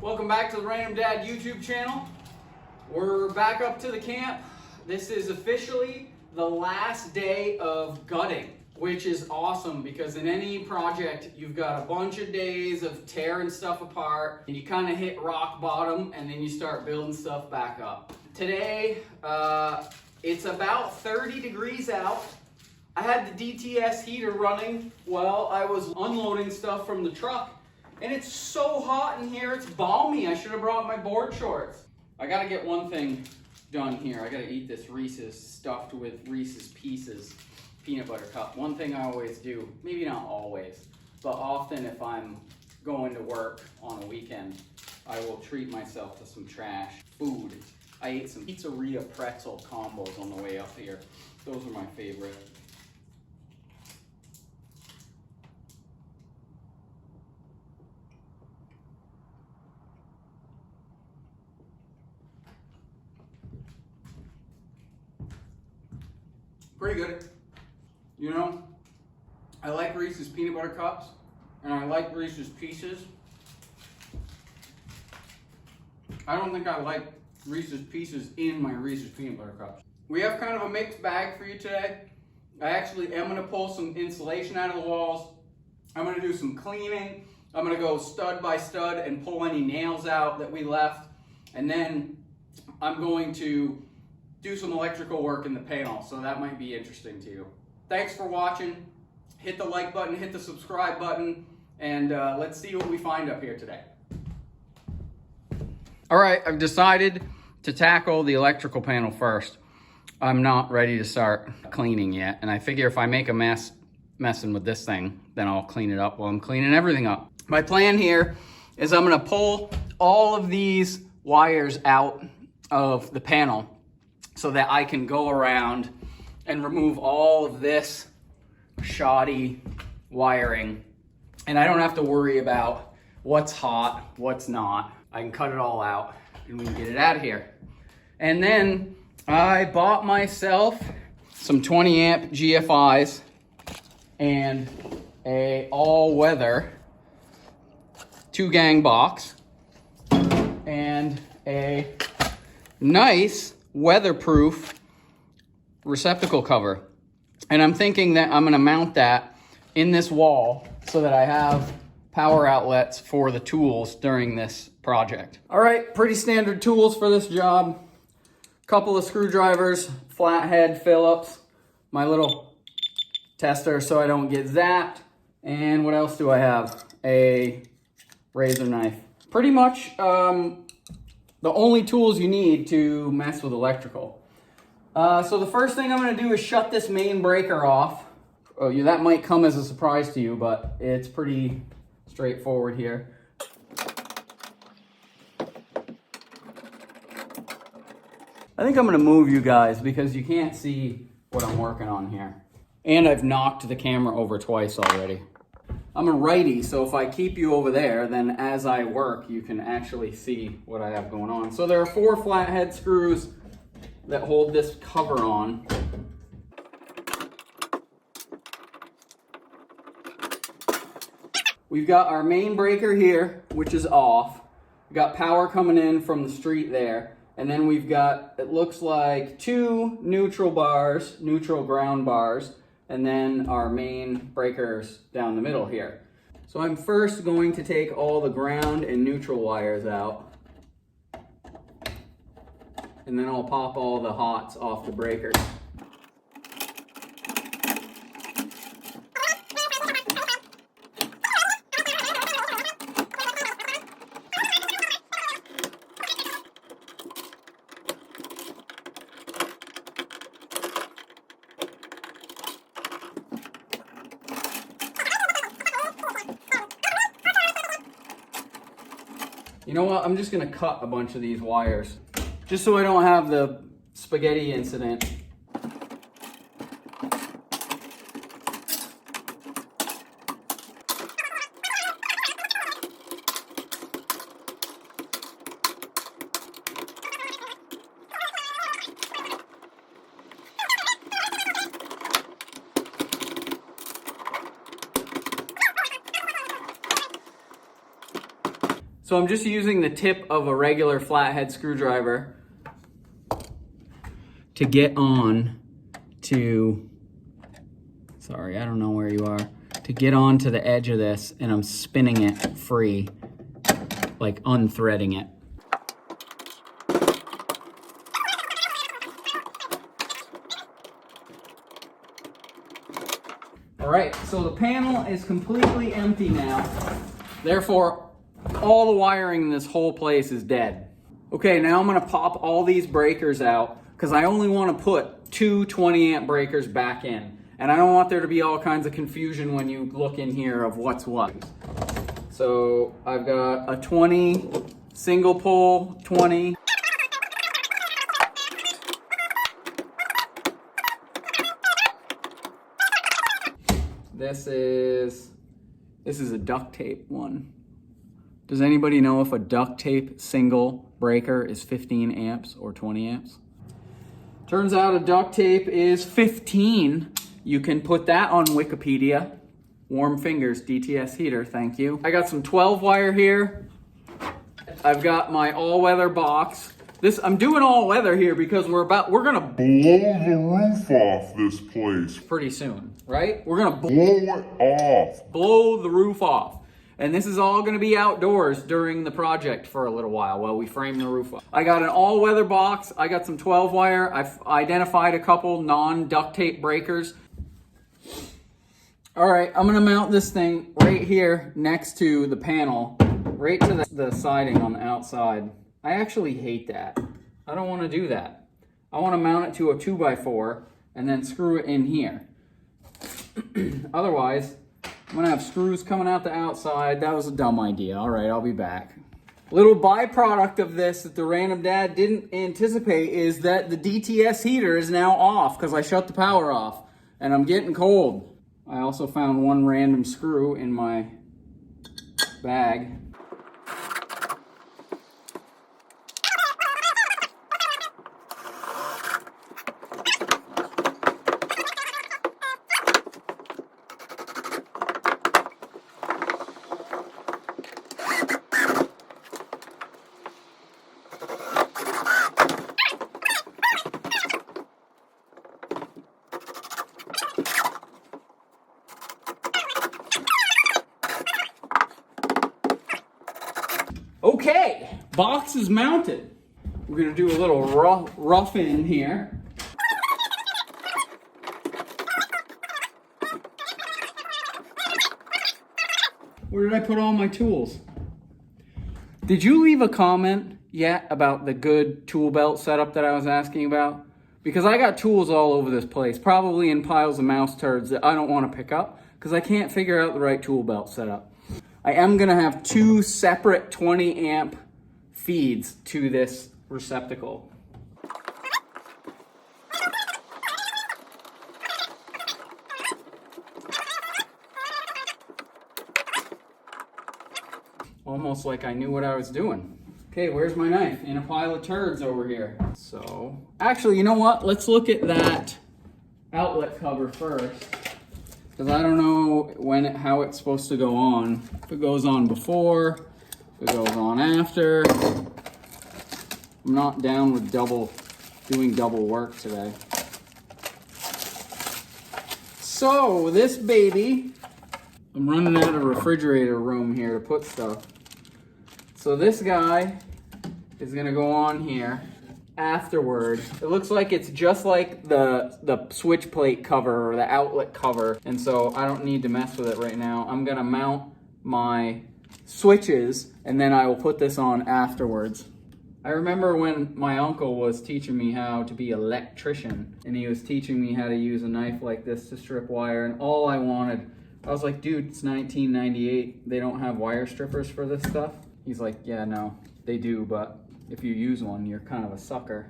Welcome back to the Random Dad YouTube channel. We're back up to the camp. This is officially the last day of gutting, which is awesome because in any project, you've got a bunch of days of tearing stuff apart and you kind of hit rock bottom and then you start building stuff back up. Today, it's about 30 degrees out. I had the DTS heater running while I was unloading stuff from the truck. And it's so hot in here, it's balmy. I should have brought my board shorts. I gotta get one thing done here. I gotta eat this Reese's stuffed with Reese's Pieces peanut butter cup. One thing I always do, maybe not always, but often if I'm going to work on a weekend, I will treat myself to some trash food. I ate some pizzeria pretzel combos on the way up here. Those are my favorite. Pretty good. You know, I like Reese's peanut butter cups and I like Reese's Pieces. I don't think I like Reese's Pieces in my Reese's peanut butter cups. We have kind of a mixed bag for you today. I actually am gonna pull some insulation out of the walls. I'm gonna do some cleaning. I'm gonna go stud by stud and pull any nails out that we left. And then I'm going to do some electrical work in the panel, so that might be interesting to you. Thanks for watching. Hit the like button, hit the subscribe button, and let's see what we find up here today. All right, I've decided to tackle the electrical panel first. I'm not ready to start cleaning yet, and I figure if I make a mess messing with this thing, then I'll clean it up while I'm cleaning everything up. My plan here is I'm gonna pull all of these wires out of the panel so that I can go around and remove all of this shoddy wiring. And I don't have to worry about what's hot, what's not. I can cut it all out and we can get it out of here. And then I bought myself some 20 amp GFIs and a all-weather 2-gang box and a nice weatherproof receptacle cover. And I'm thinking that I'm gonna mount that in this wall so that I have power outlets for the tools during this project. All right, pretty standard tools for this job. Couple of screwdrivers, flathead Phillips, my little tester so I don't get zapped. And what else do I have? A razor knife. Pretty much the only tools you need to mess with electrical. So the first thing I'm gonna do is shut this main breaker off. Oh, yeah, that might come as a surprise to you, but it's pretty straightforward here. I think I'm gonna move you guys because you can't see what I'm working on here. And I've knocked the camera over twice already. I'm a righty, so if I keep you over there, then as I work, you can actually see what I have going on. So there are 4 flathead screws that hold this cover on. We've got our main breaker here, which is off. We've got power coming in from the street there. And then we've got, it looks like 2 neutral bars, neutral ground bars, and then our main breakers down the middle here. So I'm first going to take all the ground and neutral wires out. And then I'll pop all the hots off the breakers. You know what, I'm just gonna cut a bunch of these wires, just so I don't have the spaghetti incident. So I'm just using the tip of a regular flathead screwdriver to get on to, sorry, I don't know where you are, to get on to the edge of this, and I'm spinning it free, like unthreading it. All right, so the panel is completely empty now. Therefore, all the wiring in this whole place is dead. Okay, now I'm gonna pop all these breakers out because I only wanna put two 20 amp breakers back in. And I don't want there to be all kinds of confusion when you look in here of what's what. So I've got a 20, single pole 20. This is a duct tape one. Does anybody know if a duct tape single breaker is 15 amps or 20 amps? Turns out a duct tape is 15. You can put that on Wikipedia. Warm fingers, DTS heater, thank you. I got some 12 wire here. I've got my all-weather box. I'm doing all weather here because we're gonna blow the roof off this place pretty soon, right? We're gonna blow it off. Blow the roof off. And this is all gonna be outdoors during the project for a little while we frame the roof up. I got an all-weather box. I got some 12 wire. I've identified a couple non-duct tape breakers. All right, I'm gonna mount this thing right here next to the panel, right to the siding on the outside. I actually hate that. I don't wanna do that. I wanna mount it to a 2x4 and then screw it in here. Otherwise, I'm gonna have screws coming out the outside. That was a dumb idea. All right, I'll be back. Little byproduct of this that the random dad didn't anticipate is that the DTS heater is now off because I shut the power off and I'm getting cold. I also found one random screw in my bag. Okay, box is mounted. We're gonna do a little rough in here. Where did I put all my tools? Did you leave a comment yet about the good tool belt setup that I was asking about? Because I got tools all over this place, probably in piles of mouse turds that I don't want to pick up because I can't figure out the right tool belt setup. I am gonna have two separate 20 amp feeds to this receptacle. Almost like I knew what I was doing. Okay, where's my knife? In a pile of turds over here. So, actually, you know what? Let's look at that outlet cover first. Because I don't know how it's supposed to go on. If it goes on before, if it goes on after. I'm not down with doing double work today. So this baby, I'm running out of refrigerator room here to put stuff. So this guy is gonna go on here afterward. It looks like it's just like the switch plate cover or the outlet cover, and so I don't need to mess with it right now. I'm gonna mount my switches and then I will put this on afterwards. I remember when my uncle was teaching me how to be an electrician, and he was teaching me how to use a knife like this to strip wire, and all I was like, dude, it's 1998. They don't have wire strippers for this stuff. He's like, yeah, no, they do, but if you use one, you're kind of a sucker.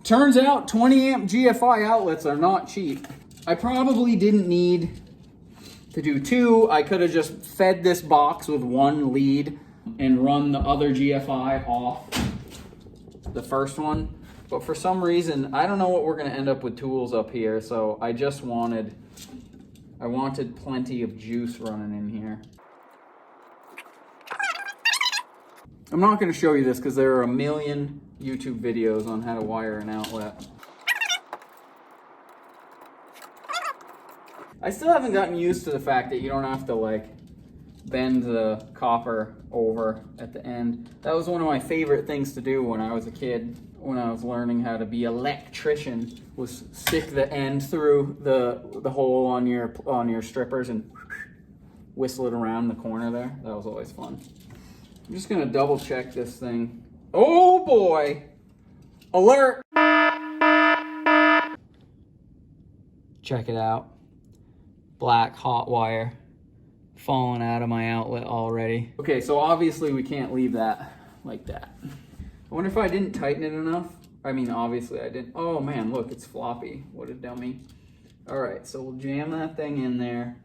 Turns out 20 amp GFI outlets are not cheap. I probably didn't need to do two. I could have just fed this box with one lead and run the other GFI off the first one. but for some reason, I don't know what we're gonna end up with tools up here, so I wanted plenty of juice running in here. I'm not gonna show you this because there are a million YouTube videos on how to wire an outlet. I still haven't gotten used to the fact that you don't have to like bend the copper over at the end. That was one of my favorite things to do when I was a kid, when I was learning how to be an electrician, was stick the end through the hole on your strippers and whistle it around the corner there. That was always fun. I'm just gonna double check this thing. Oh boy! Alert! Check it out. Black hot wire falling out of my outlet already. Okay, so obviously we can't leave that like that. I wonder if I didn't tighten it enough. I mean, obviously I didn't. Oh man, look, it's floppy. What a dummy. All right, so we'll jam that thing in there.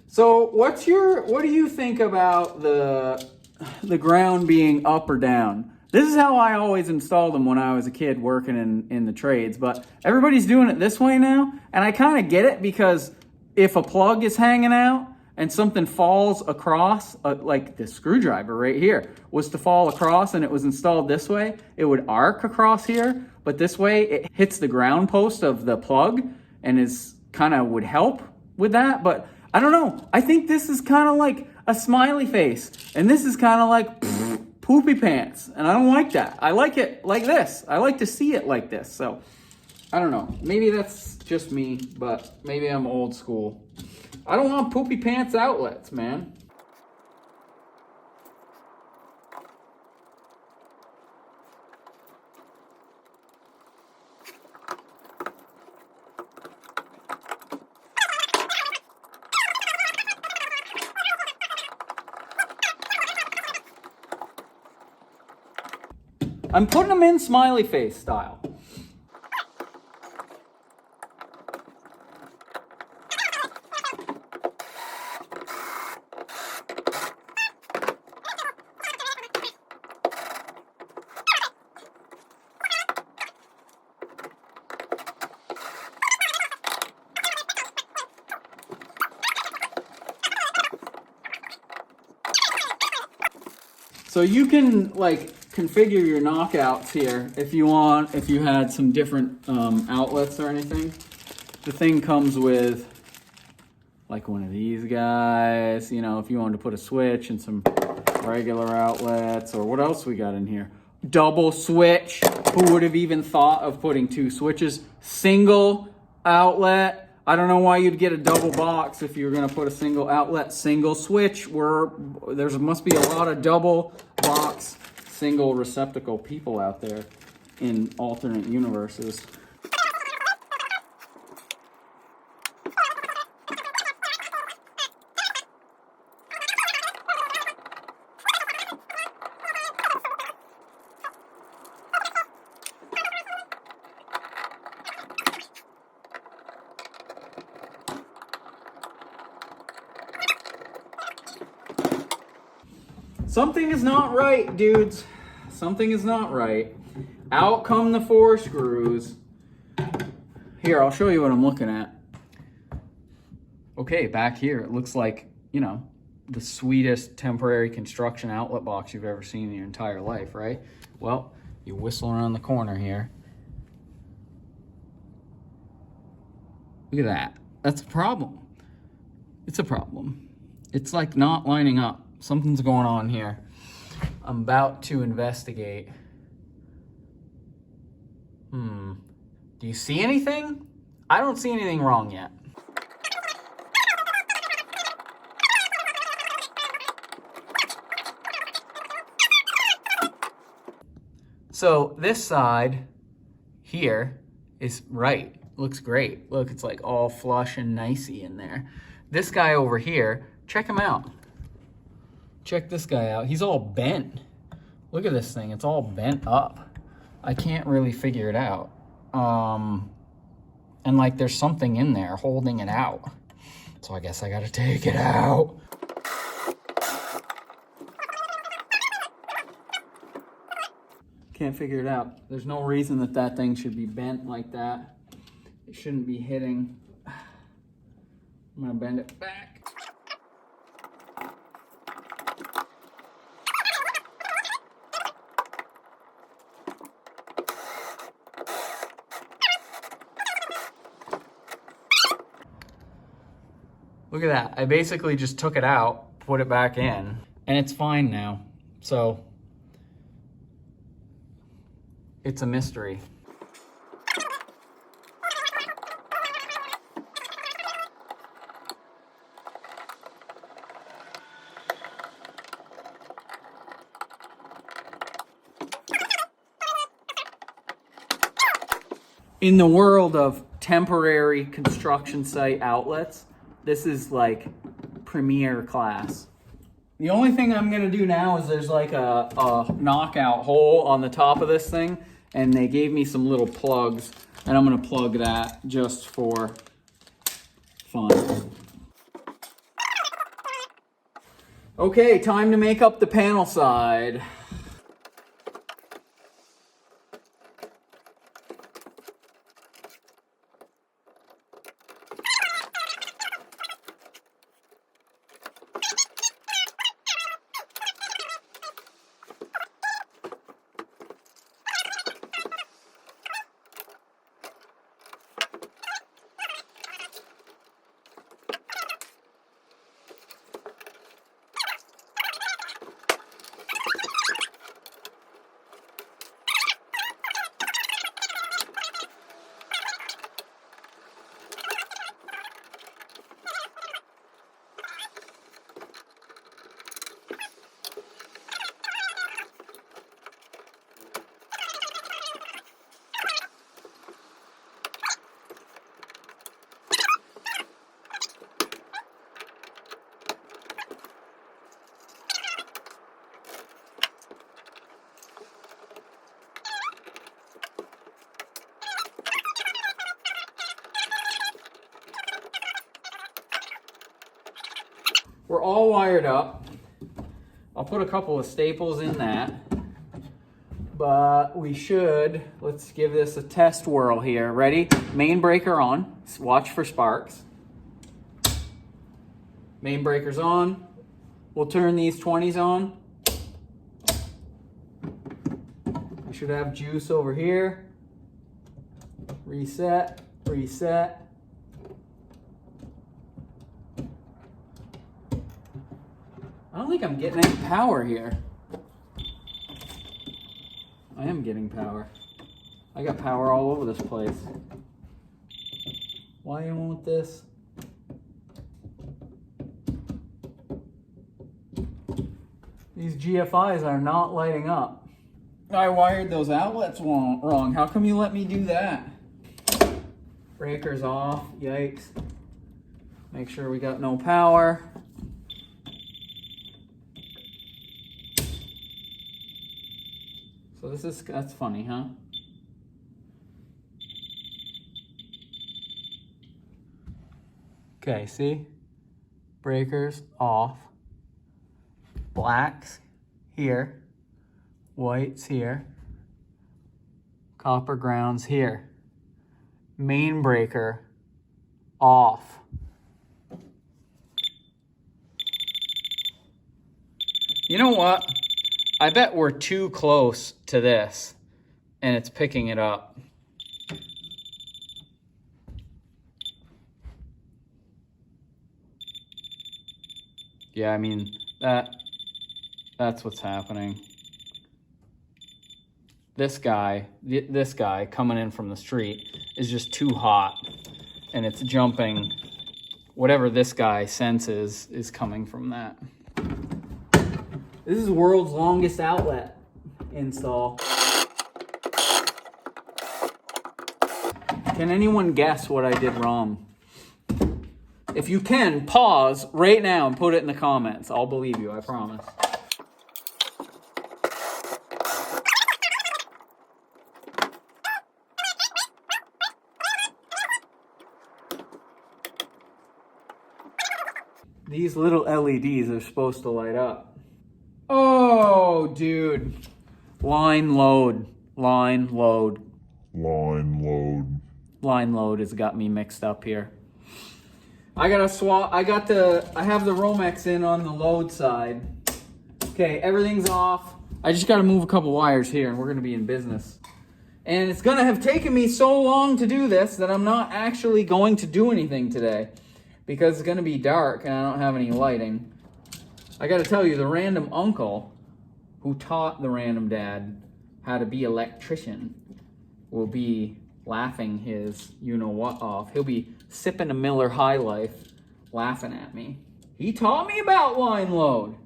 So what do you think about the ground being up or down? This is how I always installed them when I was a kid working in the trades, but everybody's doing it this way now, and I kind of get it because if a plug is hanging out and something falls across, like the screwdriver right here was to fall across and it was installed this way, it would arc across here, but this way it hits the ground post of the plug and is kind of would help with that, but I don't know. I think this is kind of like a smiley face, and this is kind of like poopy pants, and I don't like that. I like it like this. I like to see it like this. So I don't know. Maybe that's just me, but maybe I'm old school. I don't want poopy pants outlets, man. I'm putting them in smiley face style. So you can like configure your knockouts here if you want, if you had some different outlets or anything. The thing comes with like one of these guys, you know, if you wanted to put a switch and some regular outlets, or what else we got in here? Double switch. Who would have even thought of putting two switches? Single outlet. I don't know why you'd get a double box if you were going to put a single outlet, single switch. There must be a lot of double box, single receptacle people out there in alternate universes. Something is not right, dudes. Something is not right. Out come the 4 screws. Here, I'll show you what I'm looking at. Okay, back here, it looks like, you know, the sweetest temporary construction outlet box you've ever seen in your entire life, right? Well, you whistle around the corner here. Look at that. That's a problem. It's a problem. It's like not lining up. Something's going on here. I'm about to investigate. Do you see anything? I don't see anything wrong yet. So this side here is right. Looks great. Look, it's like all flush and nicey in there. This guy over here, check him out. Check this guy out. He's all bent. Look at this thing. It's all bent up. I can't really figure it out. And like there's something in there holding it out. So I guess I gotta take it out. Can't figure it out. There's no reason that that thing should be bent like that. It shouldn't be hitting. I'm gonna bend it back. Look at that. I basically just took it out, put it back in, and it's fine now. So it's a mystery. In the world of temporary construction site outlets, this is like premier class. The only thing I'm gonna do now is there's like a knockout hole on the top of this thing, and they gave me some little plugs, and I'm gonna plug that just for fun. Okay, time to make up the panel side. We're all wired up. I'll put a couple of staples in that. But we should, let's give this a test whirl here. Ready? Main breaker on. Watch for sparks. Main breaker's on. We'll turn these 20s on. We should have juice over here. Reset, reset. I don't think I'm getting any power here. I am getting power. I got power all over this place. Why you want this? These GFIs are not lighting up. I wired those outlets wrong. How come you let me do that? Breaker's off. Yikes. Make sure we got no power. So that's funny, huh? Okay, see? Breakers off. Blacks here. Whites here. Copper grounds here. Main breaker off. You know what? I bet we're too close to this and it's picking it up. Yeah, I mean, that's what's happening. This guy coming in from the street is just too hot and it's jumping. Whatever this guy senses is coming from that. This is the world's longest outlet install. Can anyone guess what I did wrong? If you can, pause right now and put it in the comments. I'll believe you, I promise. These little LEDs are supposed to light up. Oh, dude. Line load. line load. Line load. Line load has got me mixed up here. I gotta swap. I have the Romex in on the load side. Okay, everything's off. I just gotta move a couple wires here and we're gonna be in business. And it's gonna have taken me so long to do this that I'm not actually going to do anything today because it's gonna be dark and I don't have any lighting. I gotta tell you, the random uncle who taught the random dad how to be electrician will be laughing his you-know-what off. He'll be sipping a Miller High Life, laughing at me. He taught me about line load.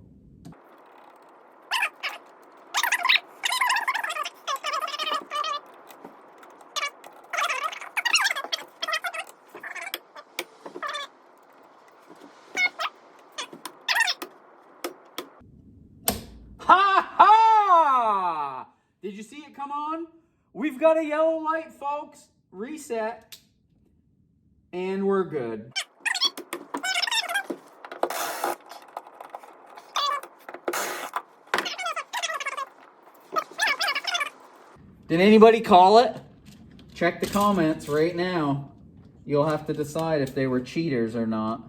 Ha ha! Did you see it come on? We've got a yellow light, folks. Reset. And we're good. Did anybody call it? Check the comments right now. You'll have to decide if they were cheaters or not.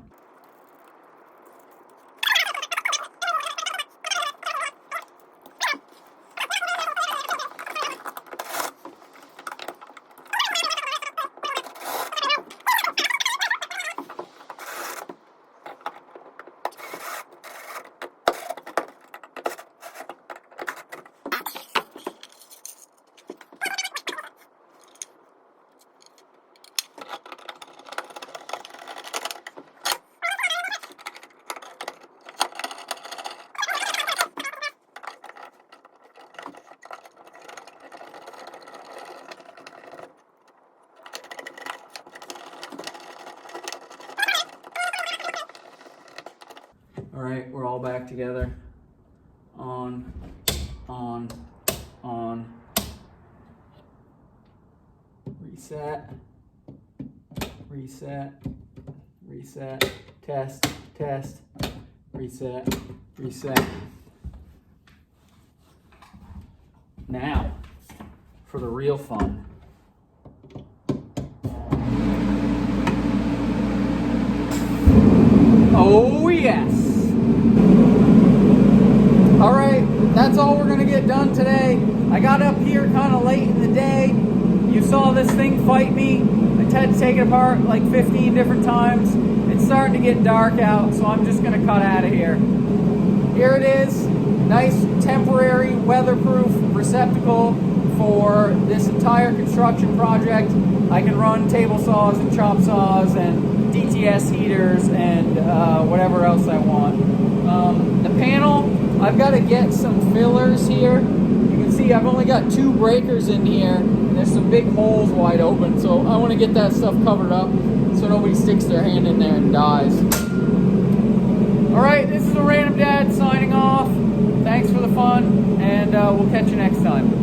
All right, we're all back together. On. Reset. Reset. Reset. Test. Test. Reset. Reset. Now, for the real fun. Oh, yes. All right, that's all we're gonna get done today. I got up here kind of late in the day. You saw this thing fight me. I had to take it apart like 15 different times. It's starting to get dark out, so I'm just gonna cut out of here. Here it is, nice temporary weatherproof receptacle for this entire construction project. I can run table saws and chop saws and DTS heaters and whatever else I want. The panel, I've got to get some fillers here. You can see I've only got 2 breakers in here and there's some big holes wide open, so I want to get that stuff covered up so nobody sticks their hand in there and dies. Alright, this is the Random Dad signing off. Thanks for the fun, and we'll catch you next time.